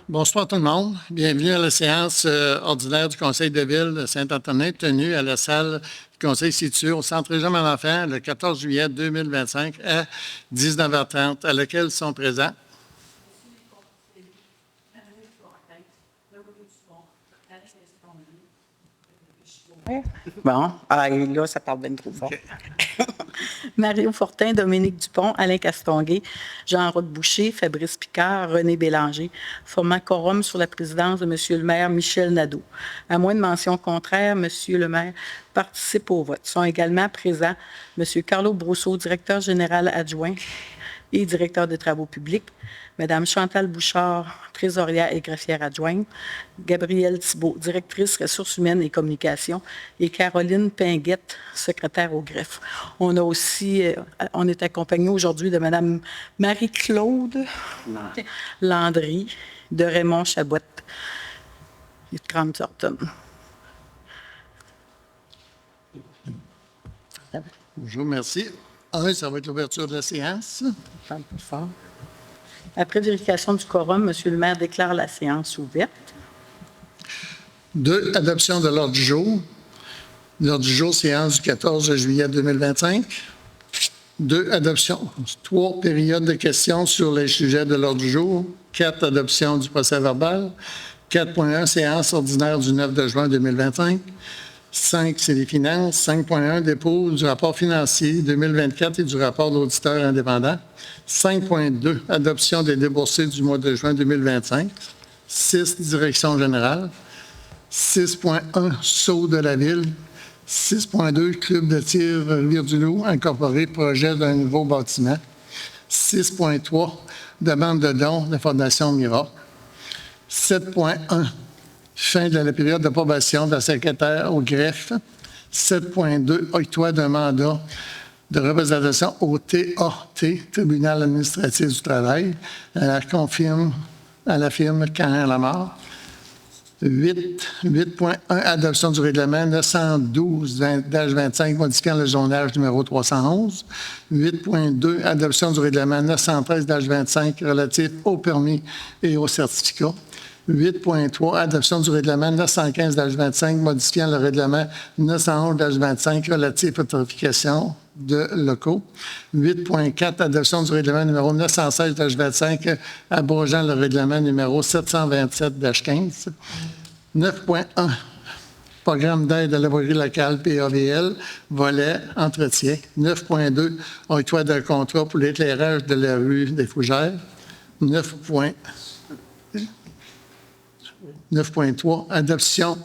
Bonsoir tout le monde. Bienvenue à la séance ordinaire du Conseil de ville de Saint-Antonin, tenue à la salle du Conseil située au Centre Régional Enfants le 14 juillet 2025 à 19h30, à laquelle sont présents. Bon, là, ça parle bien trop fort. Mario Fortin, Dominique Dupont, Alain Castonguay, Jean-Roch Boucher, Fabrice Picard, René Bélanger, formant quorum sur la présidence de M. le maire Michel Nadeau. À moins de mention contraire, M. le maire participe au vote. Sont également présents M. Carlo Brousseau, directeur général adjoint et directeur des travaux publics, Mme Chantal Bouchard, trésorière et greffière adjointe, Gabrielle Thibault, directrice ressources humaines et communications, et Caroline Pinguette, secrétaire au greffe. On a aussi, on est accompagné aujourd'hui de Mme Marie-Claude Landry, de Raymond Chabot et de Crampton. Bonjour, merci. Ça va être l'ouverture de la séance. Parle plus fort. Après vérification du quorum, M. le maire déclare la séance ouverte. 2, adoption de l'ordre du jour. L'ordre du jour, séance du 14 juillet 2025. 2, adoption. 3, période de questions sur les sujets de l'ordre du jour. 4, adoption du procès-verbal. 4.1, séance ordinaire du 9 juin 2025. 5, c'est les finances. 5.1, dépôt du rapport financier 2024 et du rapport d'auditeur indépendant. 5.2, adoption des déboursés du mois de juin 2025. 6, direction générale. 6.1, saut de la ville. 6.2, club de tir Rivière-du-Loup, incorporé, projet d'un nouveau bâtiment. 6.3, demande de dons de la Fondation Miracle. 7.1, fin de la période d'approbation de la secrétaire au greffe. 7.2, octroi d'un mandat de représentation au TAT, Tribunal administratif du travail, à la firme Cahen-Lamar. 8.1, adoption du règlement 912-25 modifiant le zonage numéro 311. 8.2, adoption du règlement 913-25 relatif au permis et aux certificats. 8.3, adoption du règlement 915-25 modifiant le règlement 911-25 relatif aux tarifications de locaux. 8.4, adoption du règlement numéro 916-25 abrogeant le règlement numéro 727-15. 9.1, programme d'aide à l'abri locale PAVL, volet entretien. 9.2, octroi d'un contrat pour l'éclairage de la rue des Fougères. 9.3, adoption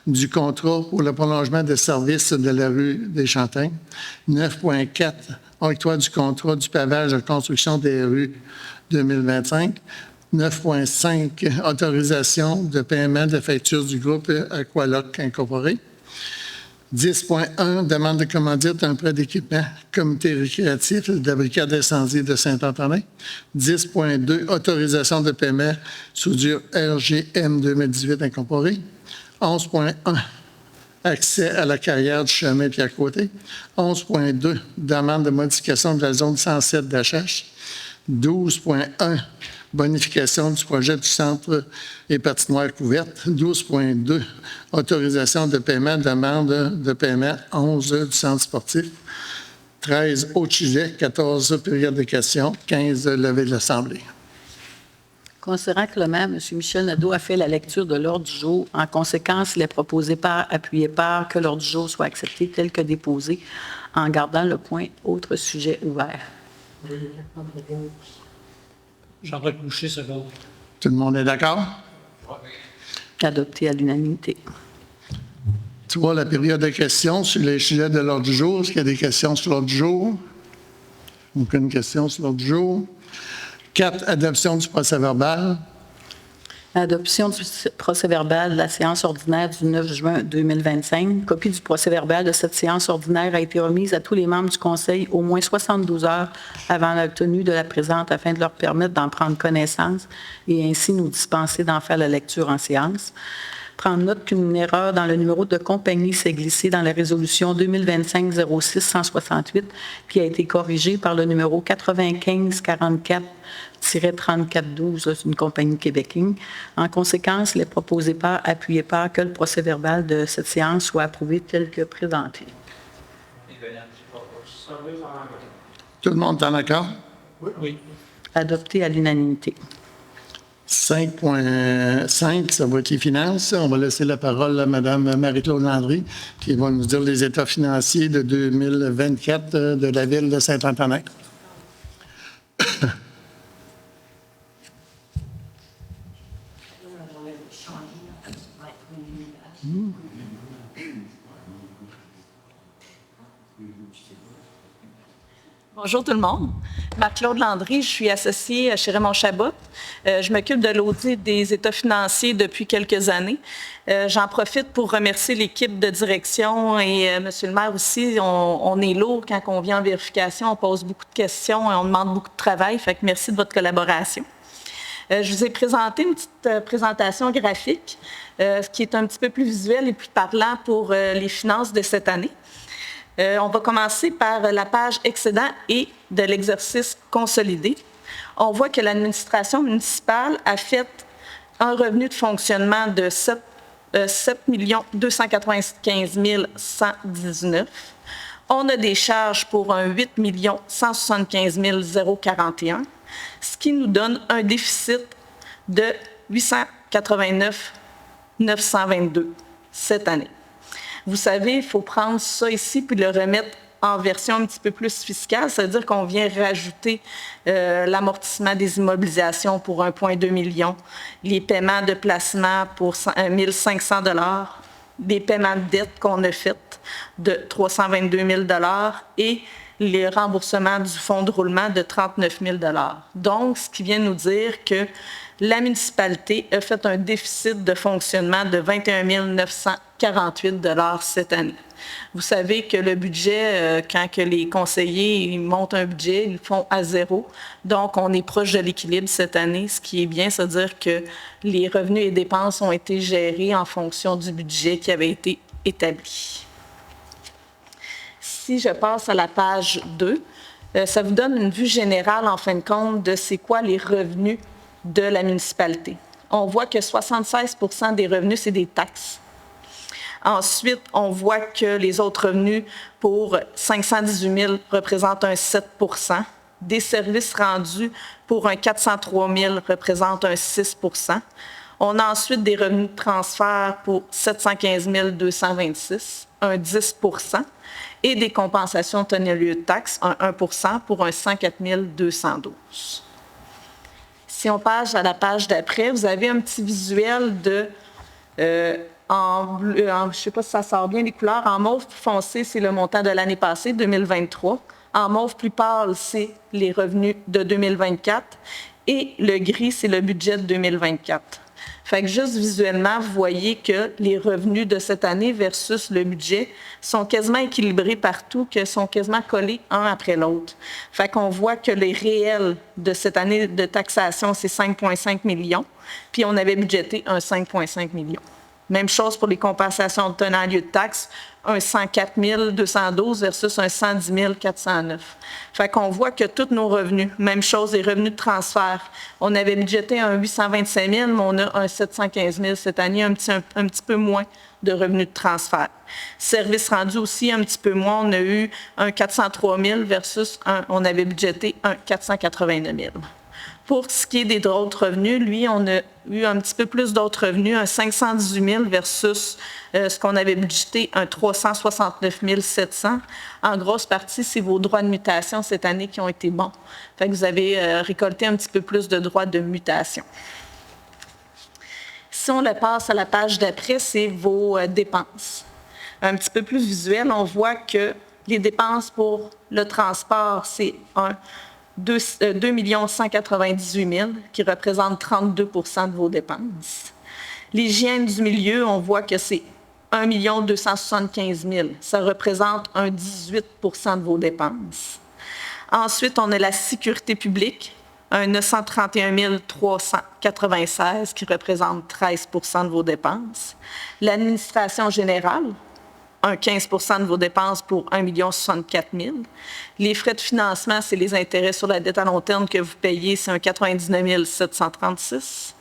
du contrat pour le prolongement des services de la rue des Chantins. 9.4, octroi du contrat du pavage de construction des rues 2025. 9.5, autorisation de paiement de facture du groupe Aqualoc Incorporé. 10.1, demande de commandite d'un prêt d'équipement comité récréatif de la brigade d'incendie de Saint-Antonin. 10.2, autorisation de paiement soudure RGM 2018 incorporé. 11.1, accès à la carrière du chemin Pierre-Côté. 11.2, demande de modification de la zone 107 d'HH. 12.1, bonification du projet du centre et patinoire couverte. 12.2, autorisation de paiement, demande de paiement 11 du centre sportif. 13, autres sujets, 14, période de questions, 15, levée de l'Assemblée. Considérant que le maire, M. Michel Nadeau, a fait la lecture de l'ordre du jour, en conséquence, il est proposé par, appuyé par, que l'ordre du jour soit accepté tel que déposé, en gardant le point « Autres sujets ouverts ». Jean-Roch Boucher, seconde. Tout le monde est d'accord? Adopté à l'unanimité. 3, la période de questions sur les sujets de l'ordre du jour. Est-ce qu'il y a des questions sur l'ordre du jour? Aucune question sur l'ordre du jour. 4, adoption du procès-verbal. Adoption du procès-verbal de la séance ordinaire du 9 juin 2025. Copie du procès-verbal de cette séance ordinaire a été remise à tous les membres du Conseil au moins 72 heures avant la tenue de la présente afin de leur permettre d'en prendre connaissance et ainsi nous dispenser d'en faire la lecture en séance. Prendre note qu'une erreur dans le numéro de compagnie s'est glissée dans la résolution 2025-06-168 qui a été corrigée par le numéro 9544 3412, là, c'est une compagnie québécoise. En conséquence, il est proposé par, appuyé par que le procès-verbal de cette séance soit approuvé tel que présenté. Tout le monde est en accord? Oui. Adopté à l'unanimité. 5.5, ça va être les finances. On va laisser la parole à Mme Marie-Claude Landry, qui va nous dire les états financiers de 2024 de la ville de Saint-Antonin. Bonjour tout le monde. Marc-Claude Landry, je suis associée chez Raymond Chabot. Je m'occupe de l'audit des états financiers depuis quelques années. J'en profite pour remercier l'équipe de direction et Monsieur le maire aussi. On est lourd quand on vient en vérification, on pose beaucoup de questions et on demande beaucoup de travail. Fait que merci de votre collaboration. Je vous ai présenté une petite présentation graphique qui est un petit peu plus visuelle et plus parlant pour les finances de cette année. On va commencer par la page excédent et de l'exercice consolidé. On voit que l'administration municipale a fait un revenu de fonctionnement de 7 295 119. On a des charges pour un 8 175 041, ce qui nous donne un déficit de 889 922 cette année. Vous savez, il faut prendre ça ici puis le remettre en version un petit peu plus fiscale, c'est-à-dire qu'on vient rajouter l'amortissement des immobilisations pour 1,2 million, les paiements de placement pour 1 500 $, des paiements de dette qu'on a faits de 322 000 $ et les remboursements du fonds de roulement de 39 000 $. Donc, ce qui vient nous dire que la municipalité a fait un déficit de fonctionnement de 21 948 $ cette année. Vous savez que le budget, quand que les conseillers ils montent un budget, ils le font à zéro. Donc, on est proche de l'équilibre cette année, ce qui est bien, c'est-à-dire que les revenus et dépenses ont été gérés en fonction du budget qui avait été établi. Si je passe à la page 2, ça vous donne une vue générale, en fin de compte, de c'est quoi les revenus de la municipalité. On voit que 76 % des revenus, c'est des taxes. Ensuite, on voit que les autres revenus pour 518 000 représentent un 7 %. Des services rendus pour un 403 000 représentent un 6 % On a ensuite des revenus de transfert pour 715 226, un 10 % et des compensations de tenue lieu de taxes, un 1 % pour un 104 212. Si on passe à la page d'après, vous avez un petit visuel de, en bleu, je ne sais pas si ça sort bien les couleurs, en mauve plus foncé, c'est le montant de l'année passée, 2023. En mauve plus pâle, c'est les revenus de 2024. Et le gris, c'est le budget de 2024. Fait que juste visuellement, vous voyez que les revenus de cette année versus le budget sont quasiment équilibrés partout, que sont quasiment collés un après l'autre. Fait qu'on voit que les réels de cette année de taxation, c'est 5,5 millions, puis on avait budgété un 5,5 millions. Même chose pour les compensations de tenant lieu de taxes, un 104 212 versus un 110 409. Fait qu'on voit que tous nos revenus, même chose, les revenus de transfert, on avait budgété un 825 000, mais on a un 715 000 cette année, un petit peu moins de revenus de transfert. Services rendus aussi un petit peu moins, on a eu un 403 000 versus on avait budgété un 489 000. Pour ce qui est des autres revenus, lui, on a eu un petit peu plus d'autres revenus, un 518 000 versus ce qu'on avait budgété, un 369 700. En grosse partie, c'est vos droits de mutation cette année qui ont été bons. Fait que vous avez récolté un petit peu plus de droits de mutation. Si on le passe à la page d'après, c'est vos dépenses. Un petit peu plus visuel, on voit que les dépenses pour le transport, c'est 2 198 000, qui représente 32 % de vos dépenses. L'hygiène du milieu, on voit que c'est 1 275 000. Ça représente un 18 % de vos dépenses. Ensuite, on a la sécurité publique, un 931 396, qui représente 13 % de vos dépenses. L'administration générale, un 15 de vos dépenses pour 1 064 000. Les frais de financement, c'est les intérêts sur la dette à long terme que vous payez, c'est un 99 736.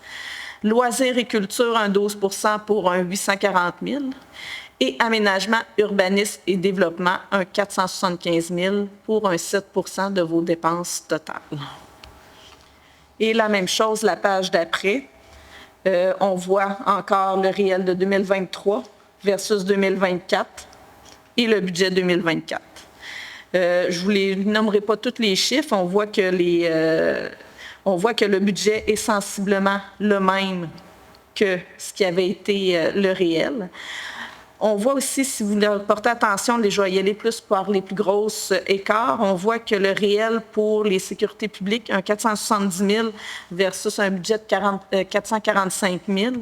Loisirs et culture, un 12 pour un 840 000. Et aménagement, urbanisme et développement, un 475 000 pour un 7 de vos dépenses totales. Et la même chose, la page d'après, on voit encore le réel de 2023 versus 2024 et le budget 2024. Je ne vous les nommerai pas tous les chiffres, on voit que le budget est sensiblement le même que ce qui avait été le réel. On voit aussi, si vous portez attention, je vais y aller plus par les plus grosses écarts, on voit que le réel pour les sécurités publiques, un 470 000 versus un budget de 445 000.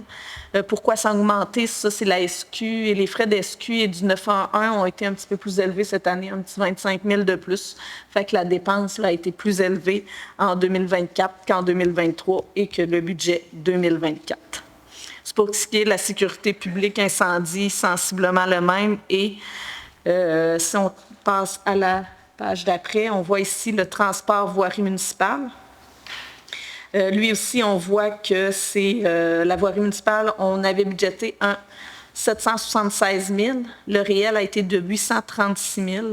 Pourquoi ça a augmenté? Ça, c'est la SQ et les frais d'SQ et du 911 ont été un petit peu plus élevés cette année, un petit 25 000 de plus. Fait que la dépense là, a été plus élevée en 2024 qu'en 2023 et que le budget 2024. C'est pour ce qui est de la sécurité publique, incendie, sensiblement le même. Et si on passe à la page d'après, on voit ici le transport voirie municipale. Lui aussi, on voit que c'est la voirie municipale, on avait budgété un 776 000. Le réel a été de 836 000.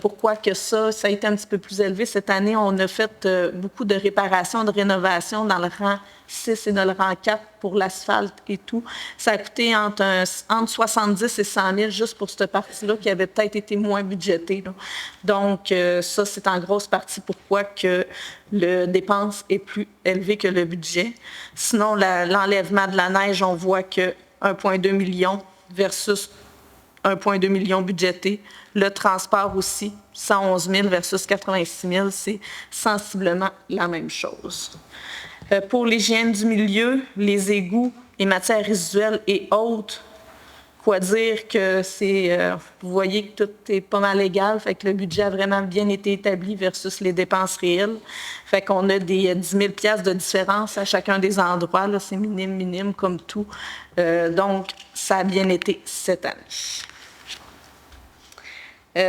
Pourquoi que ça a été un petit peu plus élevé? Cette année, on a fait beaucoup de réparations, de rénovations dans le rang 6 et dans le rang 4 pour l'asphalte et tout. Ça a coûté entre 70 et 100 000 juste pour cette partie-là qui avait peut-être été moins budgétée. Là. Donc, ça, c'est en grosse partie pourquoi que le dépense est plus élevé que le budget. Sinon, l'enlèvement de la neige, on voit que 1,2 million versus 1,2 million budgété. Le transport aussi, 111 000 versus 86 000, c'est sensiblement la même chose. Pour l'hygiène du milieu, les égouts, les matières résiduelles et autres, quoi dire que c'est, vous voyez que tout est pas mal égal, fait que le budget a vraiment bien été établi versus les dépenses réelles. Fait qu'on a des 10 000 $ de différence à chacun des endroits, là, c'est minime comme tout. Donc, ça a bien été cette année.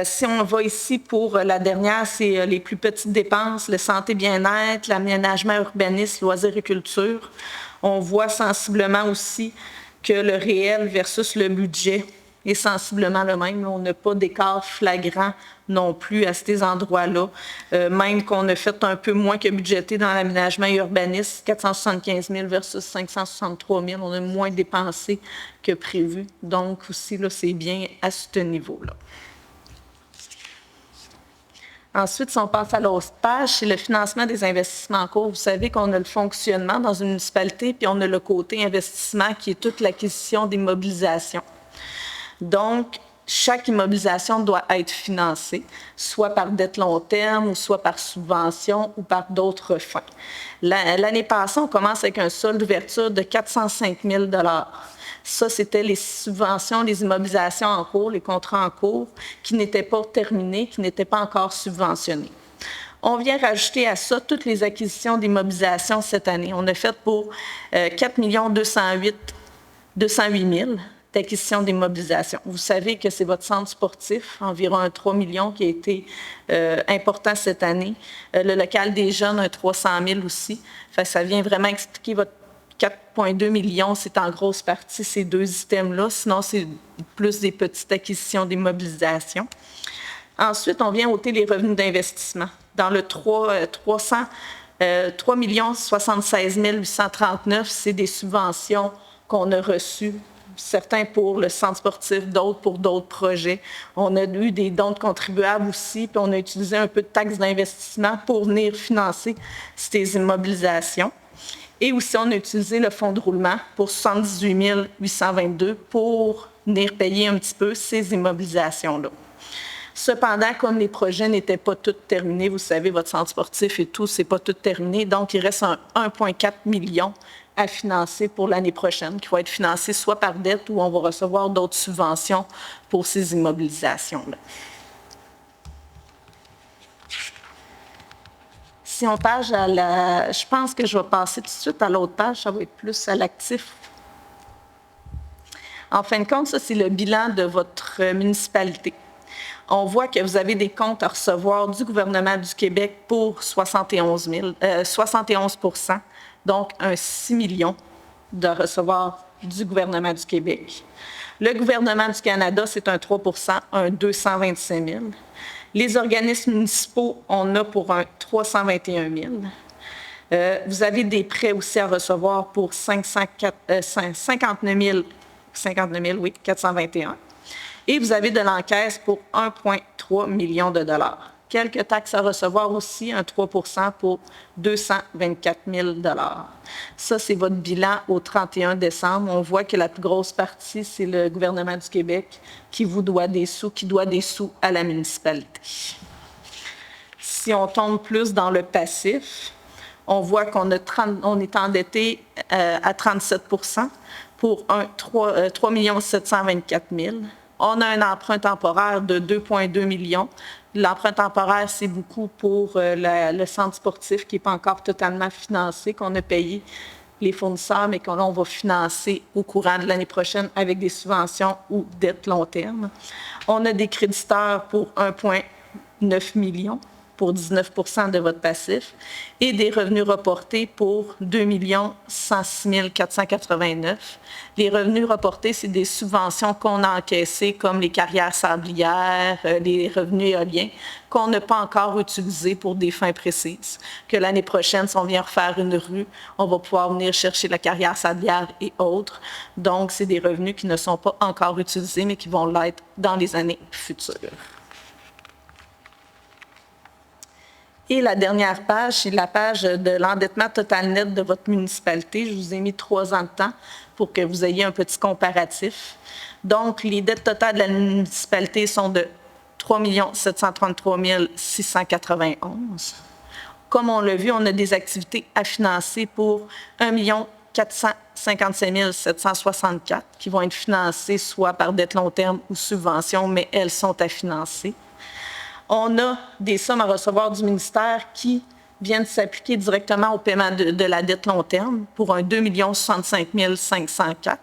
Si on va ici pour la dernière, c'est les plus petites dépenses, le santé bien-être, l'aménagement urbanisme, loisirs et culture. On voit sensiblement aussi que le réel versus le budget est sensiblement le même. On n'a pas d'écart flagrant non plus à ces endroits-là. Même qu'on a fait un peu moins que budgété dans l'aménagement urbanisme, 475 000 versus 563 000. On a moins dépensé que prévu. Donc aussi, là, c'est bien à ce niveau-là. Ensuite, si on passe à l'autre page, c'est le financement des investissements en cours. Vous savez qu'on a le fonctionnement dans une municipalité, puis on a le côté investissement qui est toute l'acquisition des mobilisations. Donc, chaque immobilisation doit être financée, soit par dette long terme, ou soit par subvention, ou par d'autres fins. L'année passée, on commence avec un solde d'ouverture de 405 000 $. Ça, c'était les subventions, les immobilisations en cours, les contrats en cours qui n'étaient pas terminés, qui n'étaient pas encore subventionnés. On vient rajouter à ça toutes les acquisitions d'immobilisation cette année. On a fait pour 4 208 000 d'acquisition d'immobilisation. Vous savez que c'est votre centre sportif, environ un 3 millions qui a été important cette année. Le local des jeunes, un 300 000 aussi. Fait que ça vient vraiment expliquer votre 4,2 millions, c'est en grosse partie ces deux items-là. Sinon, c'est plus des petites acquisitions d'immobilisation. Ensuite, on vient ôter les revenus d'investissement. Dans le 3 76 839, c'est des subventions qu'on a reçues, certains pour le centre sportif, d'autres pour d'autres projets. On a eu des dons de contribuables aussi, puis on a utilisé un peu de taxes d'investissement pour venir financer ces immobilisations. Et aussi, on a utilisé le fonds de roulement pour 78 822 pour venir payer un petit peu ces immobilisations-là. Cependant, comme les projets n'étaient pas tous terminés, vous savez, votre centre sportif et tout, c'est pas tout terminé, donc il reste 1,4 million à financer pour l'année prochaine, qui va être financé soit par dette ou on va recevoir d'autres subventions pour ces immobilisations-là. Si on passe à la... Je pense que je vais passer tout de suite à l'autre page, ça va être plus à l'actif. En fin de compte, ça, c'est le bilan de votre municipalité. On voit que vous avez des comptes à recevoir du gouvernement du Québec pour 71 %, donc un 6 millions de recevoir du gouvernement du Québec. Le gouvernement du Canada, c'est un 3 %, un 225 000. Les organismes municipaux, on a pour un 321 000. Vous avez des prêts aussi à recevoir pour 59 421. Et vous avez de l'encaisse pour 1,3 million de dollars. Quelques taxes à recevoir aussi, un 3 % pour 224 000 dollars. Ça, c'est votre bilan au 31 décembre. On voit que la plus grosse partie, c'est le gouvernement du Québec qui vous doit des sous, à la municipalité. Si on tombe plus dans le passif, on voit qu'on est endetté à 37 % pour 3 724 000. On a un emprunt temporaire de 2,2 millions. L'emprunt temporaire, c'est beaucoup pour le centre sportif qui n'est pas encore totalement financé, qu'on a payé les fournisseurs, mais qu'on va financer au courant de l'année prochaine avec des subventions ou dettes long terme. On a des créditeurs pour 1,9 million, pour 19 % de votre passif, et des revenus reportés pour 2 106 489. Les revenus reportés, c'est des subventions qu'on a encaissées, comme les carrières sablières, les revenus éoliens, qu'on n'a pas encore utilisés pour des fins précises. Que l'année prochaine, si on vient refaire une rue, on va pouvoir venir chercher la carrière sablière et autres. Donc, c'est des revenus qui ne sont pas encore utilisés, mais qui vont l'être dans les années futures. Et la dernière page, c'est la page de l'endettement total net de votre municipalité. Je vous ai mis 3 ans de temps pour que vous ayez un petit comparatif. Donc, les dettes totales de la municipalité sont de 3 733 691. Comme on l'a vu, on a des activités à financer pour 1 455 764 qui vont être financées soit par dette long terme ou subventions, mais elles sont à financer. On a des sommes à recevoir du ministère qui viennent s'appliquer directement au paiement de la dette long terme pour un 2 65 504.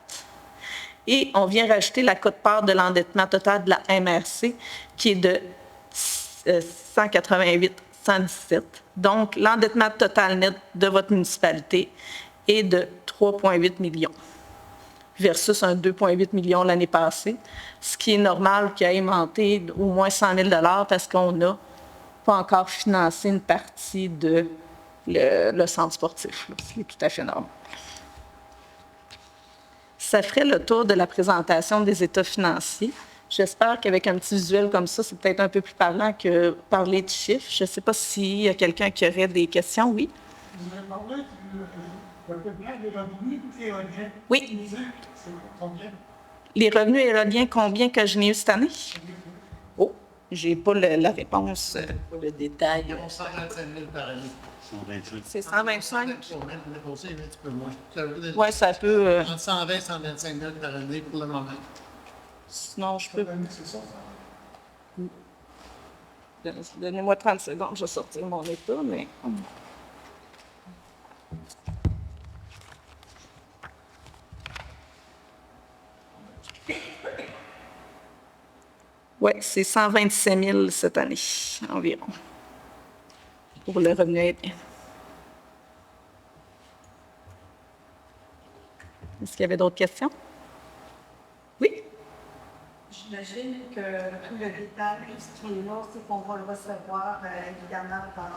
Et on vient rajouter la quote-part de l'endettement total de la MRC qui est de 188 117. Donc, l'endettement total net de votre municipalité est de 3,8 millions versus un 2,8 millions l'année passée, ce qui est normal qu'il ait monté au moins 100 000 $ parce qu'on n'a pas encore financé une partie de le centre sportif, ce qui est tout à fait normal. Ça ferait le tour de la présentation des états financiers. J'espère qu'avec un petit visuel comme ça, c'est peut-être un peu plus parlant que parler de chiffres. Je ne sais pas s'il y a quelqu'un qui aurait des questions. Oui? Vous avez parlé des revenus éoliens. Oui. C'est combien? Les revenus éoliens, combien que je n'ai eu cette année? Oh, je n'ai pas la réponse. Pour le détail. 125 000 par année. C'est 125? Déposé un petit peu moins. Oui, ça peut. Entre 120 et 125 000 par année pour le moment. Sinon, je peux. C'est ça? Donnez-moi 30 secondes, je vais sortir mon état, mais. Oui, c'est 127 000 cette année, environ, pour le revenu aidien. Est-ce qu'il y avait d'autres questions? Oui? J'imagine que tout le détail de ce qui est là, c'est qu'on va le recevoir évidemment par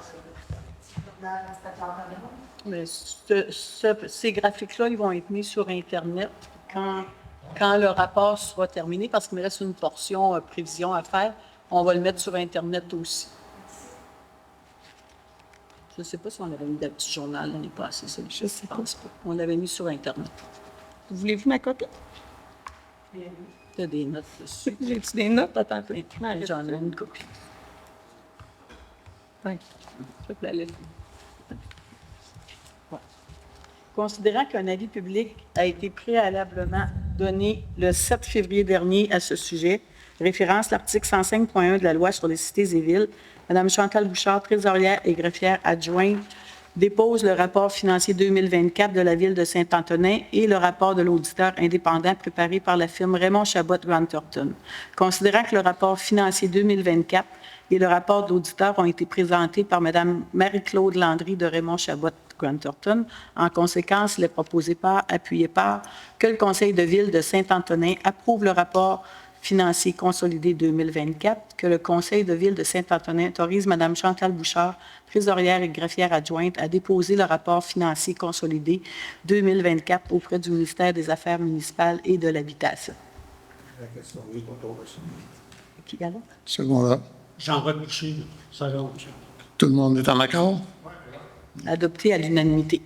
l'inspecteur. Mais ces graphiques-là, ils vont être mis sur Internet quand le rapport sera terminé, parce qu'il me reste une portion prévision à faire. On va le mettre sur Internet aussi. Je ne sais pas si on avait mis dans le petit journal l'année passée. Je ne sais pas. On l'avait mis sur Internet. Voulez-vous ma copie? Il y a des notes dessus. J'ai-tu des notes? Attends un peu. J'en ai une copie. Oui. Je peux la laisser. Considérant qu'un avis public a été préalablement donné le 7 février dernier à ce sujet, référence l'article 105.1 de la Loi sur les cités et villes, Mme Chantal Bouchard, trésorière et greffière adjointe dépose le rapport financier 2024 de la Ville de Saint-Antonin et le rapport de l'auditeur indépendant préparé par la firme Raymond Chabot Grant Thornton. Considérant que le rapport financier 2024 et le rapport d'auditeur ont été présentés par Mme Marie-Claude Landry de Raymond Chabot Grant Thornton. En conséquence, il est proposé par, appuyé par, que le Conseil de Ville de Saint-Antonin approuve le rapport financier consolidé 2024, que le Conseil de Ville de Saint-Antonin autorise Mme Chantal Bouchard, trésorière et greffière adjointe, à déposer le rapport financier consolidé 2024 auprès du ministère des Affaires municipales et de l'Habitation. Qui alors? Second. Jean-Roch Boucher, second. Tout le monde est en accord? Adopté à l'unanimité.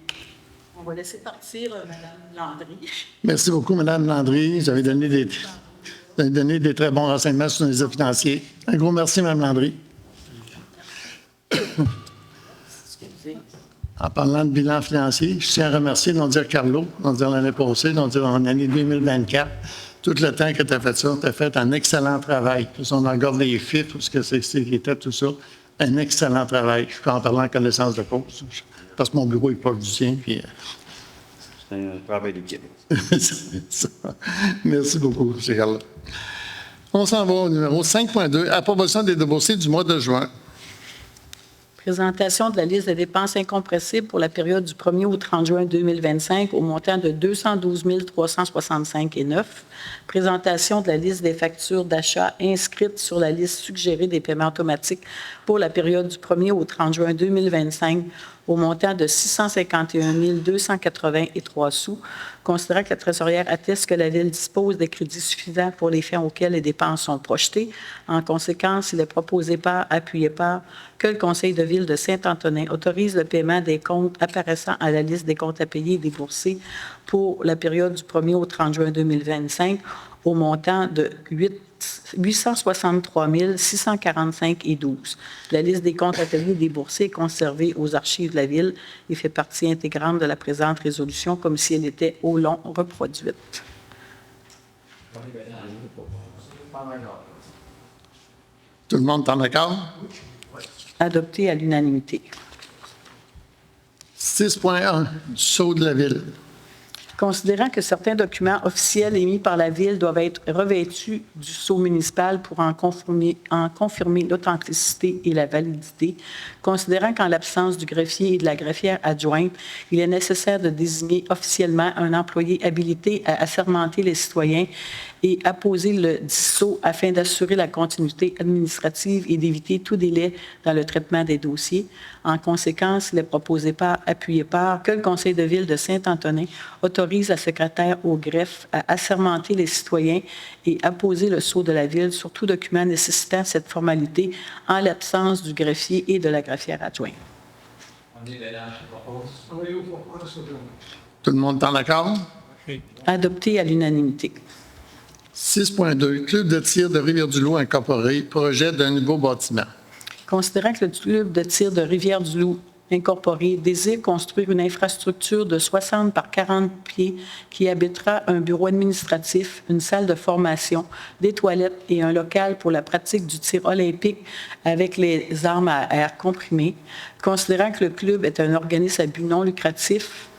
On va laisser partir Mme Landry. Merci beaucoup, Mme Landry. Vous avez donné des très bons renseignements sur les états financiers. Un gros merci, Mme Landry. En parlant de bilan financier, je tiens à remercier, non dire Carlo, non dire l'année passée, non dire en année 2024. Tout le temps que tu as fait ça, tu as fait un excellent travail. On regarde les chiffres, ce que c'était, tout ça. Un excellent travail. Je peux en parler en connaissance de cause, parce que mon bureau est proche du sien. Puis, c'est un travail d'équipe. c'est ça. Merci beaucoup, M. Carlo. On s'en va au numéro 5.2, approbation des dossiers du mois de juin. Présentation de la liste des dépenses incompressibles pour la période du 1er au 30 juin 2025 au montant de 212 365,9. Présentation de la liste des factures d'achat inscrites sur la liste suggérée des paiements automatiques pour la période du 1er au 30 juin 2025 au montant de 651 283 sous, considérant que la trésorière atteste que la Ville dispose des crédits suffisants pour les fins auxquels les dépenses sont projetées. En conséquence, il est proposé par, appuyé par, que le Conseil de Ville de Saint-Antonin autorise le paiement des comptes apparaissant à la liste des comptes à payer et déboursés pour la période du 1er au 30 juin 2025 au montant de 863 645,12. La liste des comptes à payer et déboursés est conservée aux archives de la Ville et fait partie intégrante de la présente résolution comme si elle était au long reproduite. Tout le monde est en accord? Adopté à l'unanimité. 6.1, Sceau de la Ville. Considérant que certains documents officiels émis par la Ville doivent être revêtus du sceau municipal pour en confirmer l'authenticité et la validité, considérant qu'en l'absence du greffier et de la greffière adjointe, il est nécessaire de désigner officiellement un employé habilité à assermenter les citoyens et apposer le dit sceau afin d'assurer la continuité administrative et d'éviter tout délai dans le traitement des dossiers. En conséquence, il est proposé par, appuyé par, que le Conseil de Ville de Saint-Antonin autorise la secrétaire au greffe à assermenter les citoyens et apposer le sceau de la Ville sur tout document nécessitant cette formalité en l'absence du greffier et de la greffière adjointe. Tout le monde est en accord? Adopté à l'unanimité. 6.2, Club de tir de Rivière-du-Loup incorporé, projet d'un nouveau bâtiment. Considérant que le club de tir de Rivière-du-Loup incorporé désire construire une infrastructure de 60 par 40 pieds qui abritera un bureau administratif, une salle de formation, des toilettes et un local pour la pratique du tir olympique avec les armes à air comprimé. Considérant que le club est un organisme à but non lucratif,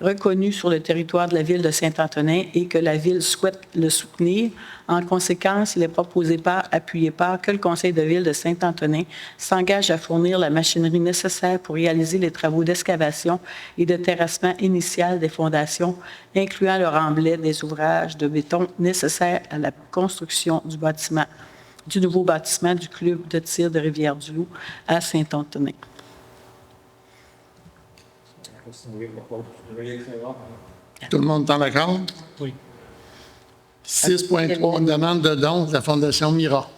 reconnu sur le territoire de la Ville de Saint-Antonin et que la Ville souhaite le soutenir. En conséquence, il est proposé par, appuyé par, que le Conseil de Ville de Saint-Antonin s'engage à fournir la machinerie nécessaire pour réaliser les travaux d'excavation et de terrassement initial des fondations, incluant le remblai des ouvrages de béton nécessaires à la construction du nouveau bâtiment du club de tir de Rivière-du-Loup à Saint-Antonin. Tout le monde est en accord? Oui. 6.3, demande de dons de la Fondation Mira.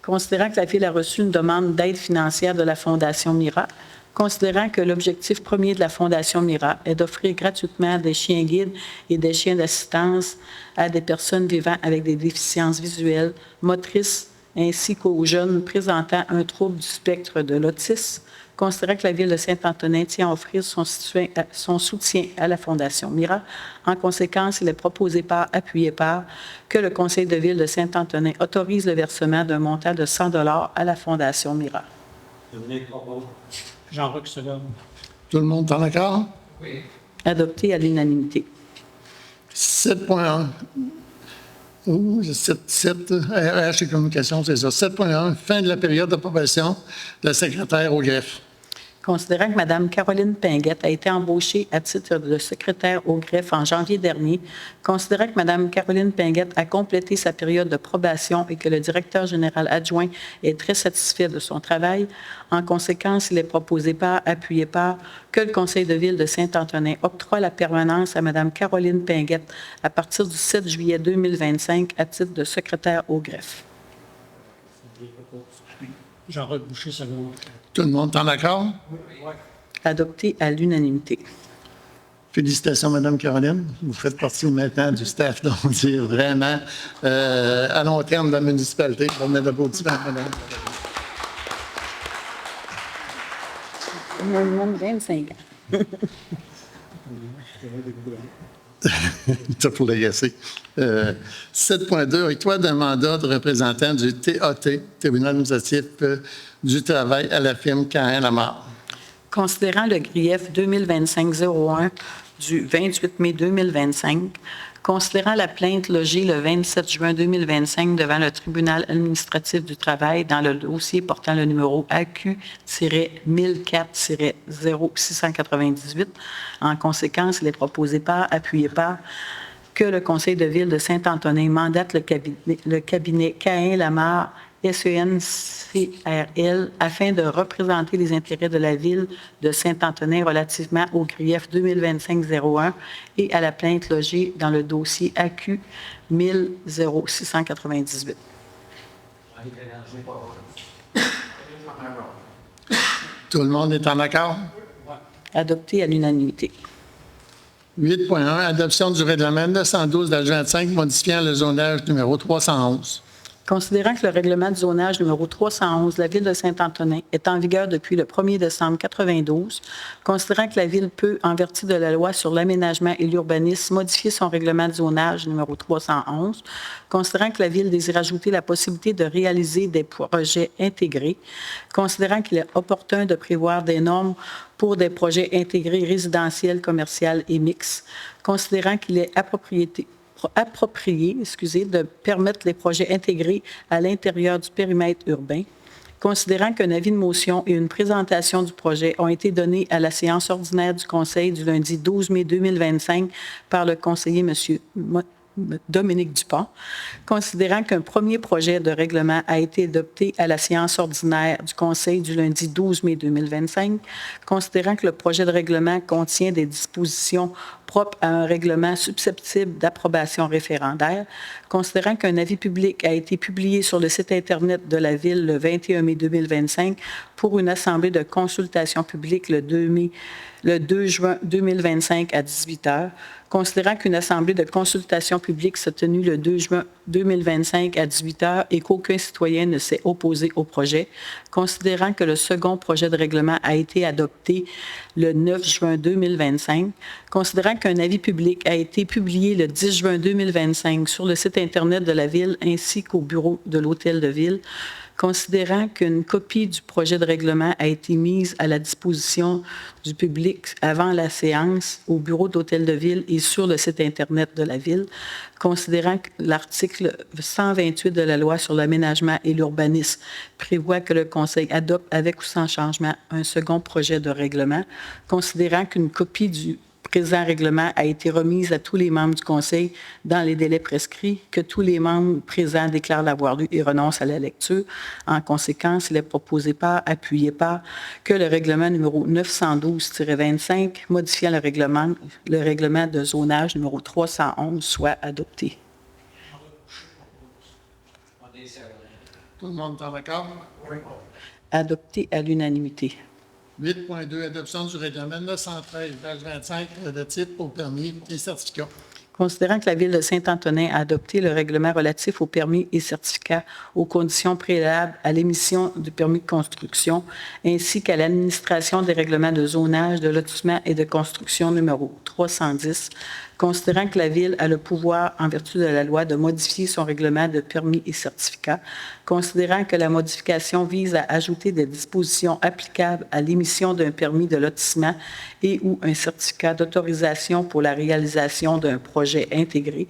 Considérant que la Ville a reçu une demande d'aide financière de la Fondation Mira, considérant que l'objectif premier de la Fondation Mira est d'offrir gratuitement des chiens guides et des chiens d'assistance à des personnes vivant avec des déficiences visuelles, motrices, ainsi qu'aux jeunes présentant un trouble du spectre de l'autisme, considérant que la Ville de Saint-Antonin tient à offrir son soutien à la Fondation Mira. En conséquence, il est proposé par, appuyé par, que le Conseil de Ville de Saint-Antonin autorise le versement d'un montant de 100 $ à la Fondation Mira. Jean-Roch Segov. Tout le monde est en accord? Adopté à l'unanimité. 7.1. 7, RH et communication, c'est ça. 7.1, fin de la période d'approbation de la secrétaire au greffe. Considérant que Mme Caroline Pinguette a été embauchée à titre de secrétaire au greffe en janvier dernier, considérant que Mme Caroline Pinguette a complété sa période de probation et que le directeur général adjoint est très satisfait de son travail, en conséquence, il est proposé par, appuyé par, que le Conseil de ville de Saint-Antonin octroie la permanence à Mme Caroline Pinguette à partir du 7 juillet 2025 à titre de secrétaire au greffe. Jean-Roch Boucher, second. Tout le monde est en accord? Adopté à l'unanimité. Félicitations, Mme Caroline. Vous faites partie maintenant du staff, donc on dit vraiment à long terme de la municipalité. On met d'applaudissements, Mme. Minimum 25 ans. Ça pour l'agacer. 7.2, octroi d'un mandat de représentant du TAT, Tribunal administratif du travail, à la firme Cahen-Lamarre. Considérant le grief 2025-01 du 28 mai 2025, considérant la plainte logée le 27 juin 2025 devant le tribunal administratif du travail dans le dossier portant le numéro AQ-1004-0698, en conséquence, il est proposé par, appuyé par, que le Conseil de ville de Saint-Antonin mandate le cabinet Cahen-Lamarre SENCRL afin de représenter les intérêts de la ville de Saint-Antonin relativement au grief 2025-01 et à la plainte logée dans le dossier AQ 100698. Tout le monde est en accord? Adopté à l'unanimité. 8.1, adoption du règlement 912-25 modifiant le zonage numéro 311. Considérant que le règlement du zonage numéro 311 de la Ville de Saint-Antonin est en vigueur depuis le 1er décembre 1992, considérant que la Ville peut, en vertu de la loi sur l'aménagement et l'urbanisme, modifier son règlement de zonage numéro 311, considérant que la Ville désire ajouter la possibilité de réaliser des projets intégrés, considérant qu'il est opportun de prévoir des normes pour des projets intégrés résidentiels, commerciaux et mixtes, considérant qu'il est approprié, de permettre les projets intégrés à l'intérieur du périmètre urbain, considérant qu'un avis de motion et une présentation du projet ont été donnés à la séance ordinaire du Conseil du lundi 12 mai 2025 par le conseiller M. Dominique Dupont, considérant qu'un premier projet de règlement a été adopté à la séance ordinaire du Conseil du lundi 12 mai 2025, considérant que le projet de règlement contient des dispositions propres à un règlement susceptible d'approbation référendaire, considérant qu'un avis public a été publié sur le site Internet de la Ville le 21 mai 2025 pour une assemblée de consultation publique le 2 juin 2025 à 18h, considérant qu'une assemblée de consultation publique s'est tenue le 2 juin 2025 à 18h et qu'aucun citoyen ne s'est opposé au projet, considérant que le second projet de règlement a été adopté le 9 juin 2025, considérant qu'un avis public a été publié le 10 juin 2025 sur le site Internet de la Ville ainsi qu'au bureau de l'Hôtel de Ville, considérant qu'une copie du projet de règlement a été mise à la disposition du public avant la séance au bureau d'Hôtel de Ville et sur le site Internet de la Ville, considérant que l'article 128 de la loi sur l'aménagement et l'urbanisme prévoit que le Conseil adopte avec ou sans changement un second projet de règlement, considérant qu'une copie du présent règlement a été remise à tous les membres du Conseil dans les délais prescrits, que tous les membres présents déclarent l'avoir lu et renoncent à la lecture. En conséquence, il est proposé par, appuyé par, que le règlement numéro 912-25, modifiant le règlement de zonage numéro 311, soit adopté. Tout le monde est en accord? Adopté à l'unanimité. 8.2, adoption du règlement 913-25 relatif au permis et certificats. Considérant que la Ville de Saint-Antonin a adopté le règlement relatif aux permis et certificats aux conditions préalables à l'émission du permis de construction, ainsi qu'à l'administration des règlements de zonage, de lotissement et de construction numéro 310, considérant que la Ville a le pouvoir, en vertu de la loi, de modifier son règlement de permis et certificats, considérant que la modification vise à ajouter des dispositions applicables à l'émission d'un permis de lotissement et ou un certificat d'autorisation pour la réalisation d'un projet intégré,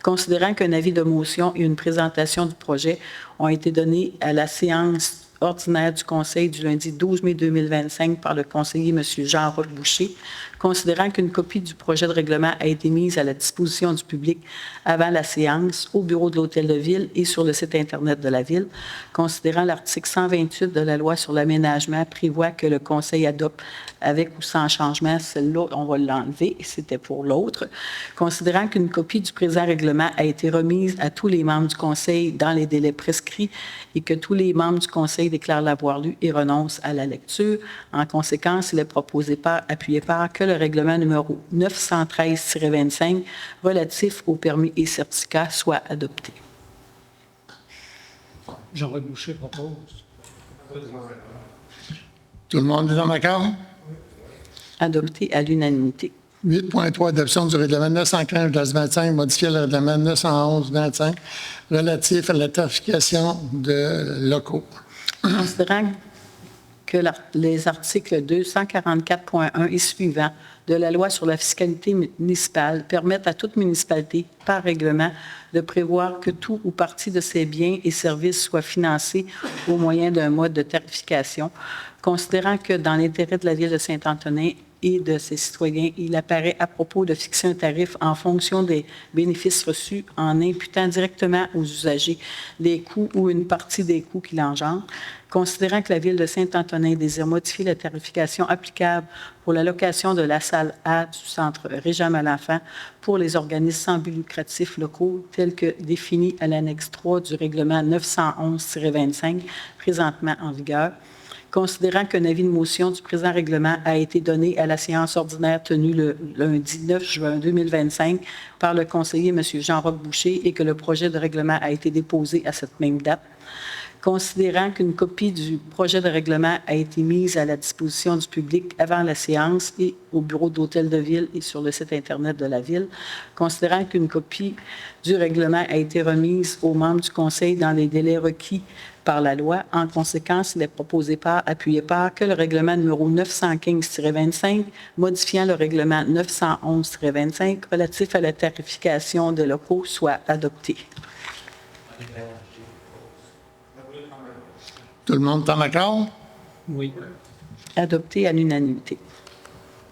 considérant qu'un avis de motion et une présentation du projet ont été donnés à la séance ordinaire du Conseil du lundi 12 mai 2025 par le conseiller M. Jean-Roch Boucher, considérant qu'une copie du projet de règlement a été mise à la disposition du public avant la séance au bureau de l'Hôtel de Ville et sur le site Internet de la Ville, considérant l'article 128 de la loi sur l'aménagement prévoit que le Conseil adopte avec ou sans changement, celle-là, on va l'enlever, c'était pour l'autre, considérant qu'une copie du présent règlement a été remise à tous les membres du Conseil dans les délais prescrits et que tous les membres du Conseil déclarent l'avoir lu et renoncent à la lecture. En conséquence, il est proposé par, appuyé par, que le règlement numéro 913-25 relatif aux permis et certificats soit adopté. Jean-Roch Boucher propose. Tout le monde est en accord? Adopté à l'unanimité. 8.3, adoption du règlement 915-25, modifier le règlement 911-25 relatif à la tarification de locaux. Considérant que les articles 244.1 et suivants de la loi sur la fiscalité municipale permettent à toute municipalité, par règlement, de prévoir que tout ou partie de ses biens et services soit financé au moyen d'un mode de tarification, considérant que dans l'intérêt de la Ville de Saint-Antonin et de ses citoyens, il apparaît à propos de fixer un tarif en fonction des bénéfices reçus en imputant directement aux usagers les coûts ou une partie des coûts qu'il engendre, considérant que la Ville de Saint-Antonin désire modifier la tarification applicable pour la location de la salle A du Centre Régent-Malenfant pour les organismes sans but lucratif locaux tels que définis à l'annexe 3 du règlement 911-25 présentement en vigueur, considérant qu'un avis de motion du présent règlement a été donné à la séance ordinaire tenue le lundi 9 juin 2025 par le conseiller M. Jean-Roch Boucher et que le projet de règlement a été déposé à cette même date, considérant qu'une copie du projet de règlement a été mise à la disposition du public avant la séance et au bureau de l'Hôtel de Ville et sur le site Internet de la Ville, considérant qu'une copie du règlement a été remise aux membres du Conseil dans les délais requis par la loi. En conséquence, il est proposé par, appuyé par, que le règlement numéro 915-25, modifiant le règlement 911-25 relatif à la tarification des locaux, soit adopté. Tout le monde est en accord? Oui. Adopté à l'unanimité.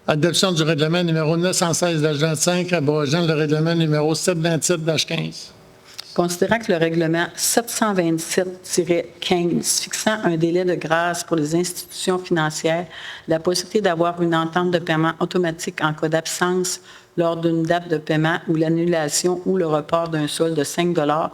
Adoption du règlement numéro 916-25, abrogeant le règlement numéro 727-15. Considérant que le règlement 727-15 fixant un délai de grâce pour les institutions financières, la possibilité d'avoir une entente de paiement automatique en cas d'absence lors d'une date de paiement ou l'annulation ou le report d'un solde de 5 $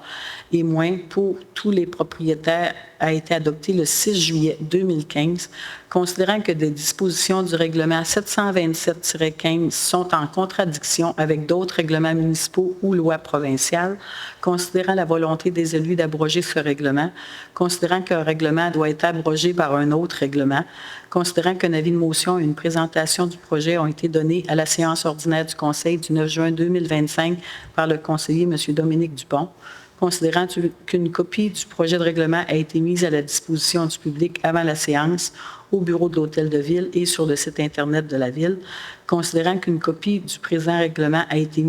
et moins pour tous les propriétaires a été adopté le 6 juillet 2015, considérant que des dispositions du règlement 727-15 sont en contradiction avec d'autres règlements municipaux ou lois provinciales, considérant la volonté des élus d'abroger ce règlement, considérant qu'un règlement doit être abrogé par un autre règlement, considérant qu'un avis de motion et une présentation du projet ont été donnés à la séance ordinaire du Conseil du 9 juin 2025 par le conseiller M. Dominique Dupont, considérant qu'une copie du projet de règlement a été mise à la disposition du public avant la séance au bureau de l'Hôtel de Ville et sur le site Internet de la Ville, considérant qu'une copie du présent règlement a été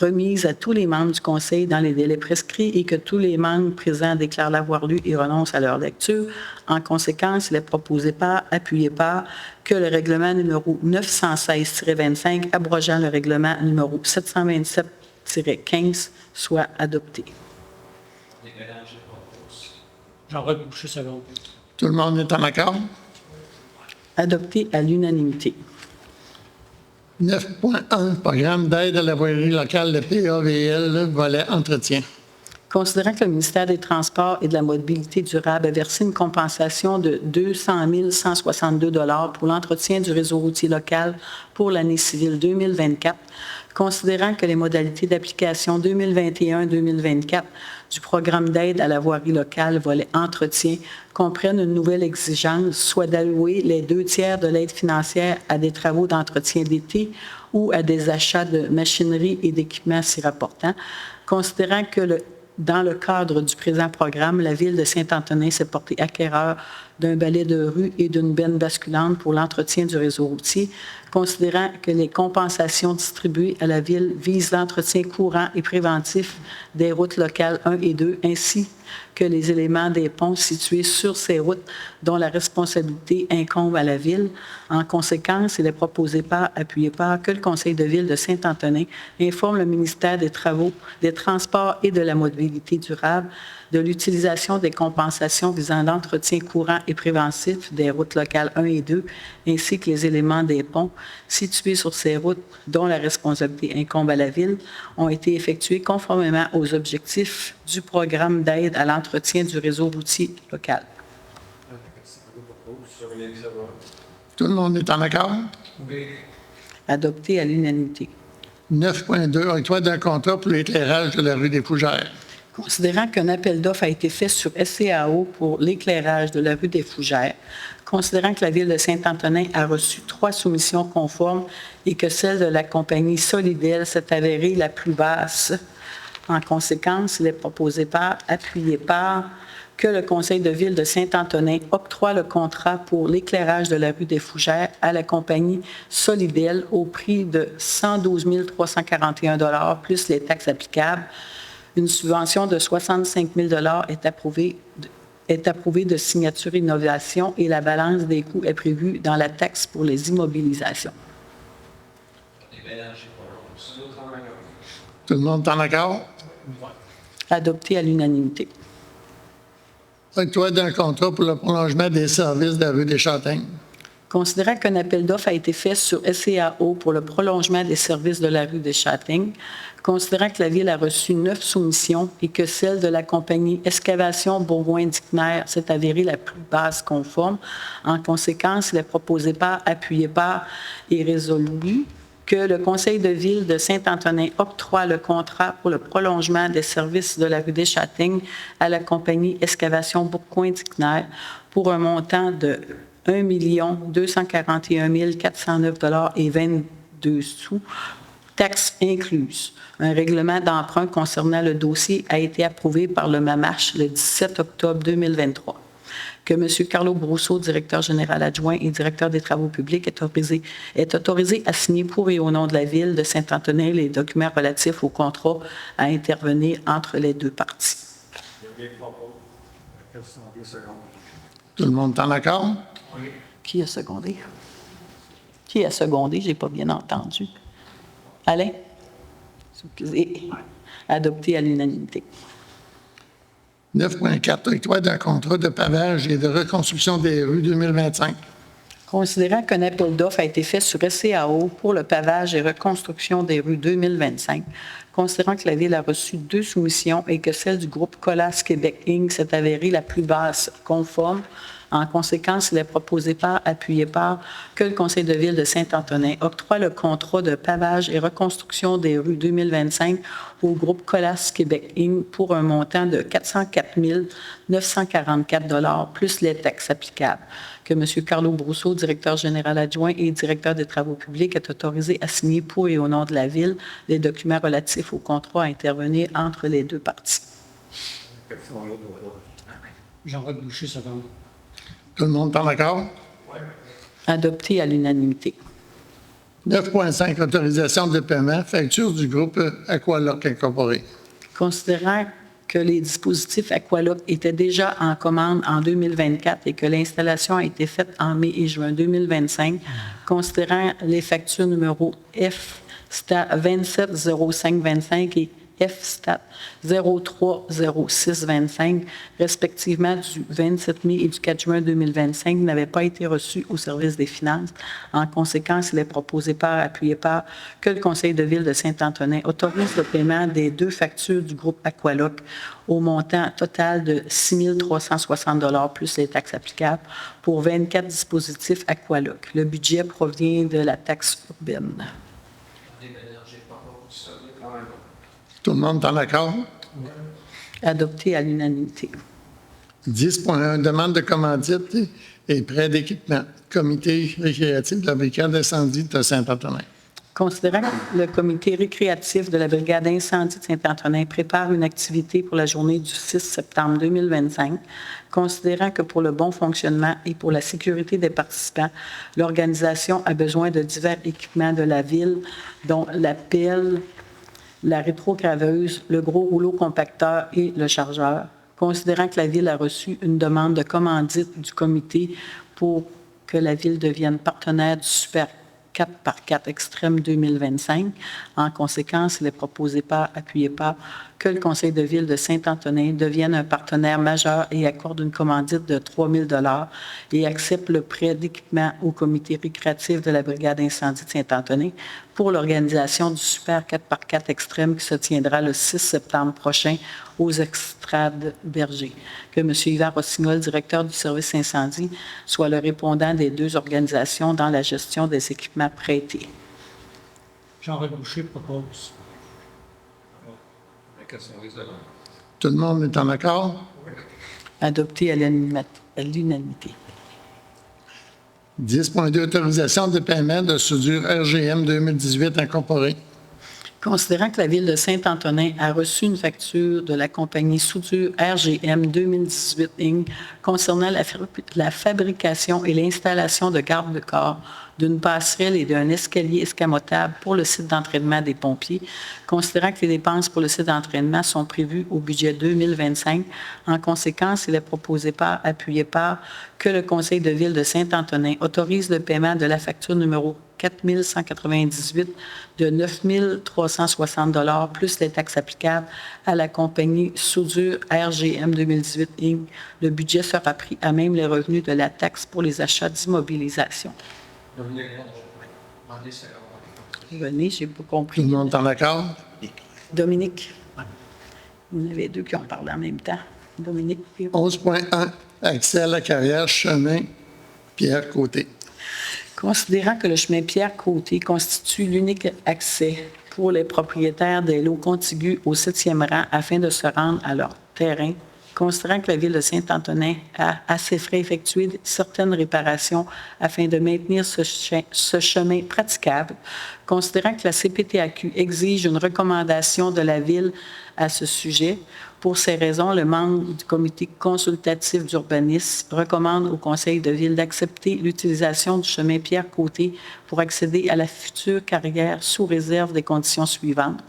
remise à tous les membres du Conseil dans les délais prescrits et que tous les membres présents déclarent l'avoir lu et renoncent à leur lecture. En conséquence, il est proposé par, appuyé par, que le règlement numéro 916-25, abrogeant le règlement numéro 727-15, soit adopté. Jean-Roch Boucher, second. Tout le monde est en accord? Adopté à l'unanimité. 9.1, programme d'aide à la voirie locale, le PAVL, volet entretien. Considérant que le ministère des Transports et de la Mobilité durable a versé une compensation de 200 162 $ pour l'entretien du réseau routier local pour l'année civile 2024, considérant que les modalités d'application 2021-2024 du programme d'aide à la voirie locale volet entretien comprennent une nouvelle exigence, soit d'allouer les 2/3 de l'aide financière à des travaux d'entretien d'été ou à des achats de machinerie et d'équipements s'y rapportant, considérant que dans le cadre du présent programme, la Ville de Saint-Antonin s'est portée acquéreur d'un balai de rue et d'une benne basculante pour l'entretien du réseau routier, considérant que les compensations distribuées à la Ville visent l'entretien courant et préventif des routes locales 1 et 2, ainsi que les éléments des ponts situés sur ces routes dont la responsabilité incombe à la Ville. En conséquence, il est proposé appuyé par, que le Conseil de Ville de Saint-Antonin informe le ministère des Travaux, des Transports et de la Mobilité durable de l'utilisation des compensations visant l'entretien courant et préventif des routes locales 1 et 2, ainsi que les éléments des ponts situés sur ces routes dont la responsabilité incombe à la Ville, ont été effectués conformément aux objectifs du programme d'aide à l'entretien du réseau routier local. Tout le monde est en accord? Adopté à l'unanimité. 9.2, octroi d'un contrat pour l'éclairage de la rue des Fougères. Considérant qu'un appel d'offres a été fait sur SCAO pour l'éclairage de la rue des Fougères, considérant que la Ville de Saint-Antonin a reçu 3 soumissions conformes et que celle de la compagnie Solidel s'est avérée la plus basse, en conséquence, il est proposé appuyé par, que le Conseil de Ville de Saint-Antonin octroie le contrat pour l'éclairage de la rue des Fougères à la compagnie Solidel au prix de 112 341 $ plus les taxes applicables. Une subvention de 65 000 $ est approuvée de signature innovation et la balance des coûts est prévue dans la taxe pour les immobilisations. Tout le monde est en accord? Adopté à l'unanimité. Octroi d'un contrat pour le prolongement des services de la rue des Châtaignes. Considérant qu'un appel d'offres a été fait sur SCAO pour le prolongement des services de la rue des Châtaignes, considérant que la Ville a reçu 9 soumissions et que celle de la compagnie Excavation Bourgoin-Dickner s'est avérée la plus basse conforme, en conséquence, il est proposé appuyé par et résolu que le Conseil de Ville de Saint-Antonin octroie le contrat pour le prolongement des services de la rue des Châtaignes à la compagnie Excavation Bourgoin-Dickner pour un montant de 1 241 409 $ et 22 sous, taxes incluses. Un règlement d'emprunt concernant le dossier a été approuvé par le MAMACH le 17 octobre 2023. Que M. Carlo Brousseau, directeur général adjoint et directeur des travaux publics, est autorisé à signer pour et au nom de la Ville de Saint-Antonin les documents relatifs au contrat à intervenir entre les deux parties. Tout le monde est en accord? Qui a secondé? Qui a secondé? Je n'ai pas bien entendu. Alain? Excusez. Adopté à l'unanimité. 9.4, octroi d'un contrat de pavage et de reconstruction des rues 2025. Considérant qu'un appel d'offres a été fait sur SCAO pour le pavage et reconstruction des rues 2025, considérant que la Ville a reçu 2 soumissions et que celle du groupe Colas Québec Inc. s'est avérée la plus basse conforme, en conséquence, il est proposé appuyé par, que le Conseil de Ville de Saint-Antonin octroie le contrat de pavage et reconstruction des rues 2025 au groupe Colas Québec Inc. pour un montant de 404 944 $ plus les taxes applicables. Que M. Carlo Brousseau, directeur général adjoint et directeur des travaux publics, est autorisé à signer pour et au nom de la Ville les documents relatifs au contrat à intervenir entre les deux parties. Jean-Roch Boucher, ça va. Tout le monde est en accord? Adopté à l'unanimité. 9.5, autorisation de paiement, facture du groupe Aqualoc Incorporé. Considérant que les dispositifs Aqualoc étaient déjà en commande en 2024 et que l'installation a été faite en mai et juin 2025, considérant les factures numéro F, c'était 270525 et F-Stat 030625, respectivement du 27 mai et du 4 juin 2025, n'avaient pas été reçus au service des finances. En conséquence, il est proposé par, appuyé par, que le Conseil de ville de Saint-Antonin autorise le paiement des 2 factures du groupe Aqualoc au montant total de 6 360 $ plus les taxes applicables pour 24 dispositifs Aqualoc. Le budget provient de la taxe urbaine. Tout le monde est en accord? Adopté à l'unanimité. 10.1, demande de commandite et prêt d'équipement. Comité récréatif de la brigade d'incendie de Saint-Antonin. Considérant que le comité récréatif de la brigade d'incendie de Saint-Antonin prépare une activité pour la journée du 6 septembre 2025, considérant que pour le bon fonctionnement et pour la sécurité des participants, l'organisation a besoin de divers équipements de la ville, dont la pelle, la rétrograveuse, le gros rouleau compacteur et le chargeur. Considérant que la ville a reçu une demande de commandite du comité pour que la ville devienne partenaire du Super 4x4 Extrême 2025. En conséquence, il est proposé par, appuyé par, que le Conseil de ville de Saint-Antonin devienne un partenaire majeur et accorde une commandite de 3 000 $ et accepte le prêt d'équipement au comité récréatif de la brigade incendie de Saint-Antonin pour l'organisation du Super 4x4 Extrême qui se tiendra le 6 septembre prochain aux Extrades Berger. Que M. Yvan Rossignol, directeur du service incendie, soit le répondant des 2 organisations dans la gestion des équipements prêtés. Jean-Roch Boucher propose. Tout le monde est en accord? Adopté à l'unanimité. 10.2, autorisation de paiement de soudure RGM 2018 incorporée. Considérant que la ville de Saint-Antonin a reçu une facture de la compagnie Soudure RGM 2018 Inc. concernant la fabrication et l'installation de garde-corps, d'une passerelle et d'un escalier escamotable pour le site d'entraînement des pompiers, considérant que les dépenses pour le site d'entraînement sont prévues au budget 2025. En conséquence, il est proposé par, appuyé par, que le Conseil de ville de Saint-Antonin autorise le paiement de la facture numéro 4 198 de 9 360 $ plus les taxes applicables à la compagnie Soudure RGM 2018 Inc. Le budget sera pris à même les revenus de la taxe pour les achats d'immobilisation. René, j'ai pas Tout compris. le monde est en accord? Dominique. Vous en avez 2 qui ont parlé en même temps. Dominique. puis- 11.1, accès à la carrière chemin Pierre Côté. Considérant que le chemin Pierre-Côté constitue l'unique accès pour les propriétaires des lots contigus au 7e rang afin de se rendre à leur terrain, considérant que la ville de Saint-Antonin a, à ses frais, effectué certaines réparations afin de maintenir ce chemin praticable, considérant que la CPTAQ exige une recommandation de la ville à ce sujet. Pour ces raisons, le membre du comité consultatif d'urbanisme recommande au conseil de ville d'accepter l'utilisation du chemin Pierre-Côté pour accéder à la future carrière sous réserve des conditions suivantes.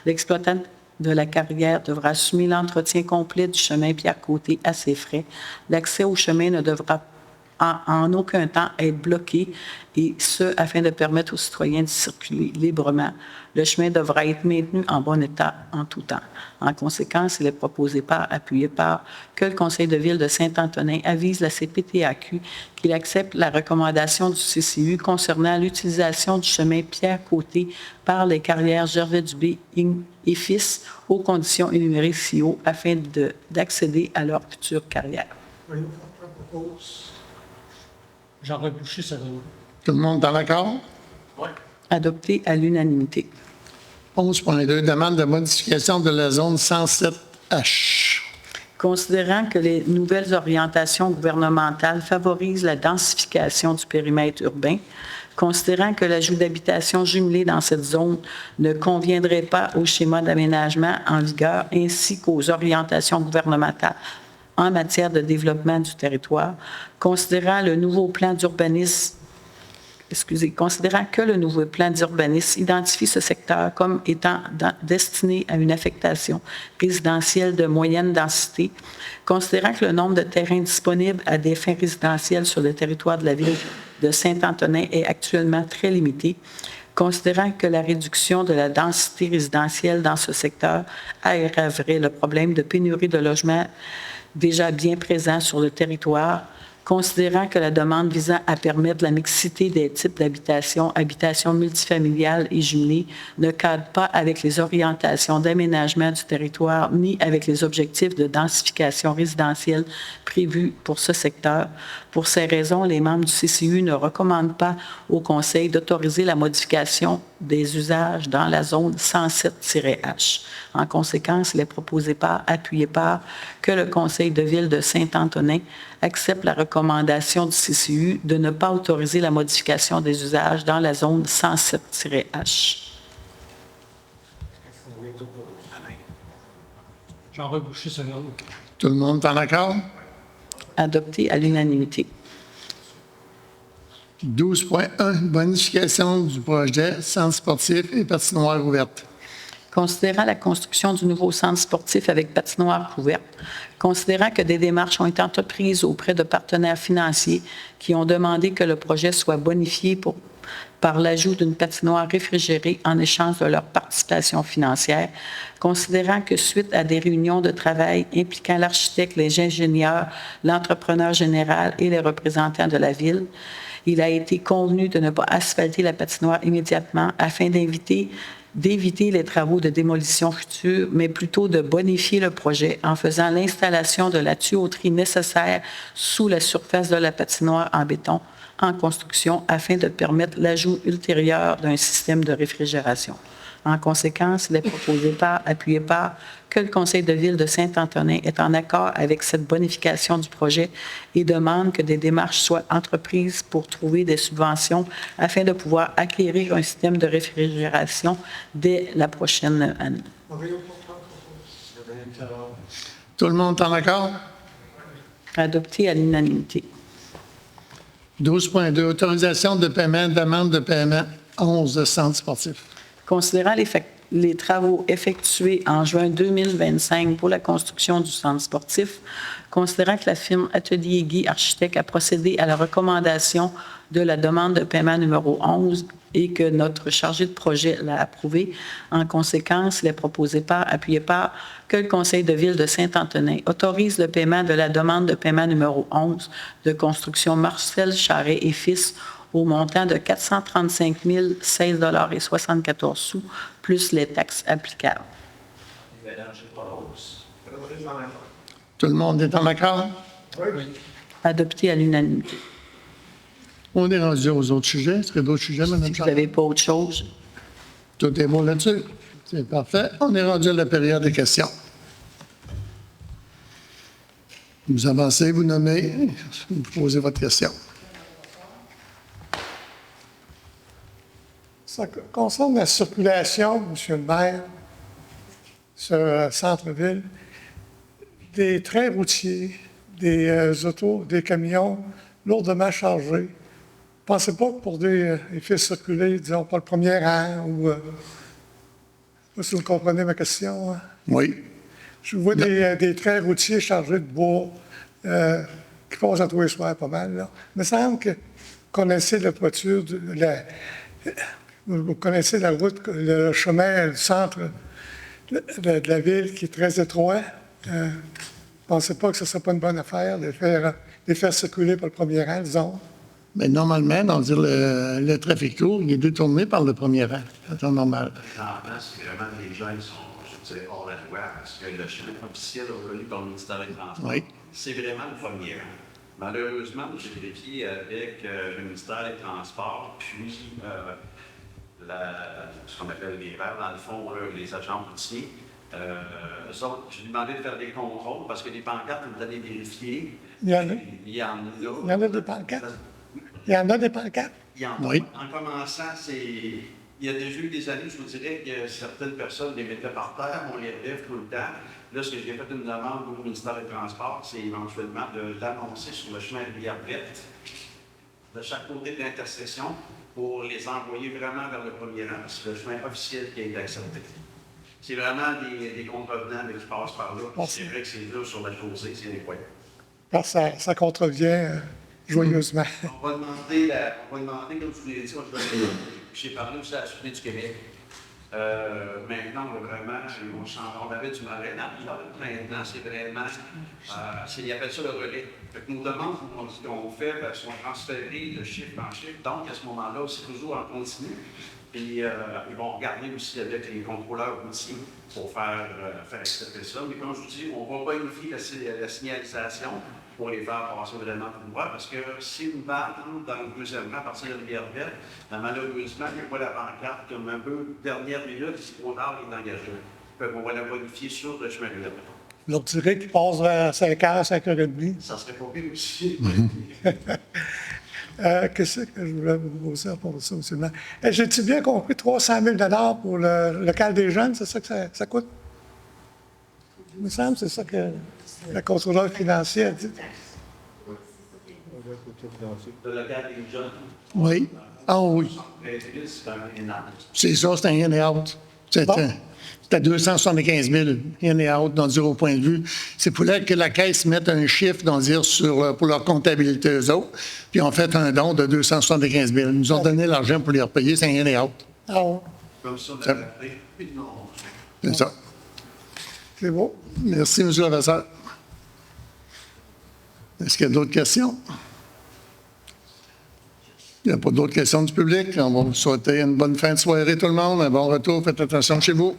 L'exploitant de la carrière devra assumer l'entretien complet du chemin Pierre-Côté à ses frais. L'accès au chemin ne devra en aucun temps être bloqué, et ce, afin de permettre aux citoyens de circuler librement. Le chemin devra être maintenu en bon état en tout temps. En conséquence, il est proposé par, appuyé par, que le Conseil de ville de Saint-Antonin avise la CPTAQ qu'il accepte la recommandation du CCU concernant l'utilisation du chemin Pierre-Côté par les carrières Gervais-Dubé et Fils aux conditions énumérées ci-haut afin d'accéder à leur future carrière. René Fortin propose. Jean-Roch Boucher, ça va. Tout le monde est en accord? Adopté à l'unanimité. 11.2, demande de modification de la zone 107H. Considérant que les nouvelles orientations gouvernementales favorisent la densification du périmètre urbain, considérant que l'ajout d'habitations jumelées dans cette zone ne conviendrait pas au schéma d'aménagement en vigueur ainsi qu'aux orientations gouvernementales en matière de développement du territoire, considérant que le nouveau plan d'urbanisme identifie ce secteur comme étant destiné à une affectation résidentielle de moyenne densité, considérant que le nombre de terrains disponibles à des fins résidentielles sur le territoire de la ville de Saint-Antonin est actuellement très limité, Considérant que la réduction de la densité résidentielle dans ce secteur aggraverait le problème de pénurie de logements déjà bien présent sur le territoire, considérant que la demande visant à permettre la mixité des types d'habitation, habitation multifamiliale et jumelée, ne cadre pas avec les orientations d'aménagement du territoire ni avec les objectifs de densification résidentielle prévus pour ce secteur. Pour ces raisons, les membres du CCU ne recommandent pas au Conseil d'autoriser la modification des usages dans la zone 107-H. En conséquence, il est proposé par, appuyé par, que le Conseil de ville de Saint-Antonin accepte la recommandation du CCU de ne pas autoriser la modification des usages dans la zone 107-H. Jean-Roch Boucher, seconde. Tout le monde est en accord? Adopté à l'unanimité. 12.1, bonification du projet centre sportif et patinoire ouverte. Considérant la construction du nouveau centre sportif avec patinoire couverte, considérant que des démarches ont été entreprises auprès de partenaires financiers qui ont demandé que le projet soit bonifié par l'ajout d'une patinoire réfrigérée en échange de leur participation financière, considérant que suite à des réunions de travail impliquant l'architecte, les ingénieurs, l'entrepreneur général et les représentants de la ville, il a été convenu de ne pas asphalter la patinoire immédiatement afin d'éviter les travaux de démolition futurs, mais plutôt de bonifier le projet en faisant l'installation de la tuyauterie nécessaire sous la surface de la patinoire en béton en construction afin de permettre l'ajout ultérieur d'un système de réfrigération. En conséquence, il est proposé par, appuyé par, que le Conseil de ville de Saint-Antonin est en accord avec cette bonification du projet et demande que des démarches soient entreprises pour trouver des subventions afin de pouvoir acquérir un système de réfrigération dès la prochaine année. Tout le monde est en accord? Adopté à l'unanimité. 12.2, autorisation de paiement d'amende de paiement 11 de centre sportif. Considérant les travaux effectués en juin 2025 pour la construction du centre sportif, considérant que la firme Atelier Guy Architecte a procédé à la recommandation de la demande de paiement numéro 11 et que notre chargé de projet l'a approuvé, en conséquence, il est proposé par, appuyé par, que le Conseil de ville de Saint-Antonin autorise le paiement de la demande de paiement numéro 11 de construction Marcel Charret et Fils au montant de 435 016,74 $, plus les taxes applicables. Tout le monde est en accord? Adopté à l'unanimité. On est rendu aux autres sujets. Est-ce qu'il y a d'autres sujets, Mme Si vous Charles? n'avez pas autre chose, Tout est bon là-dessus? C'est parfait. On est rendu à la période des questions. Vous avancez, vous nommez, vous posez votre question. Ça concerne la circulation, Monsieur le maire, sur le centre-ville, des trains routiers, des autos, des camions lourdement chargés. Pensez pas que pour les faire circuler, disons, pas le premier rang ou... je ne sais pas si vous comprenez ma question. Hein? Oui. Je vois des trains routiers chargés de bois qui passent à tous les soirs pas mal. Là. Il me semble que vous connaissez la voiture, vous connaissez la route, le chemin, le centre de la ville qui est très étroit. Ne pensez pas que ce ne serait pas une bonne affaire de les faire circuler par le premier rang, disons. Mais normalement, le trafic lourd, il est détourné par le premier rang. C'est normal. Normalement, c'est vraiment les gens qui sont, je dirais, hors la loi, parce que le chemin officiel reconnu par le ministère des Transports, Oui. c'est vraiment le premier rang. Malheureusement, j'ai vérifié avec le ministère des Transports, puis ce qu'on appelle les verts, dans le fond, là, les agents routiers. J'ai demandé de faire des contrôles parce que les pancartes, vous allez vérifier. Il y en a. Il y en a. Il y en a des pancartes. Il y en a des pancartes. Il y en a. Oui. En commençant, il y a déjà eu des années, je vous dirais que certaines personnes les mettaient par terre, on les relève tout le temps. Là, ce que j'ai fait une demande au ministère des Transports, c'est éventuellement de l'annoncer sur le chemin de Rivière-Verte, de chaque côté de l'intersection, pour les envoyer vraiment vers le premier rang. C'est le chemin officiel qui a été accepté. C'est vraiment des contrevenants qui passent par là. C'est vrai que c'est dur sur la chaussée, c'est incroyable. Parce que ça contrevient joyeusement. On va demander, comme je vous l'ai dit, J'ai parlé aussi à la Sûreté du Québec. Maintenant, vraiment, on avait du marais dans le Nord. Maintenant, c'est vraiment, ils appellent ça le relais. Fait que nos demandes, ce qu'on fait, sont transférées de chiffre en chiffre. Donc, à ce moment-là, c'est toujours en continu. Puis, ils vont regarder aussi avec les contrôleurs aussi pour faire accepter ça. Mais comme je vous dis, on va bonifier la signalisation pour les faire passer vraiment pour moi, parce que si une barre entre dans le deuxième rang à partir de Rivière-Belle, malheureusement, il n'y a pas la pancarte comme un peu dernière minute, c'est trop tard, il est engagé. Fait qu'on va la bonifier sur le chemin de l'Est. L'autre dirait qu'il passe vers 5h, 5h30. Ça serait pas pire aussi. Qu'est-ce que je voulais vous poser à propos de ça, M. le maire? J'ai-tu bien compris 300 000 $ pour le local des jeunes, c'est ça que ça coûte? Il me semble que c'est ça que la contrôleur financier a dit. Le local des jeunes. Oui. Ah oui. C'est quand même énorme. C'est ça, c'est un in and out. C'était 275 000 in and out, dans dire, au point de vue. C'est pour là que la Caisse mette un chiffre, dans dire, pour leur comptabilité eux autres. Puis on fait un don de 275 000. Ils nous ont donné l'argent pour les repayer, c'est un in and out. Ah ouais. Comme ça, on a appris. Non. C'est ça. C'est beau. Merci, M. le professeur. Est-ce qu'il y a d'autres questions? Il n'y a pas d'autres questions du public. On va vous souhaiter une bonne fin de soirée, tout le monde. Un bon retour. Faites attention chez vous.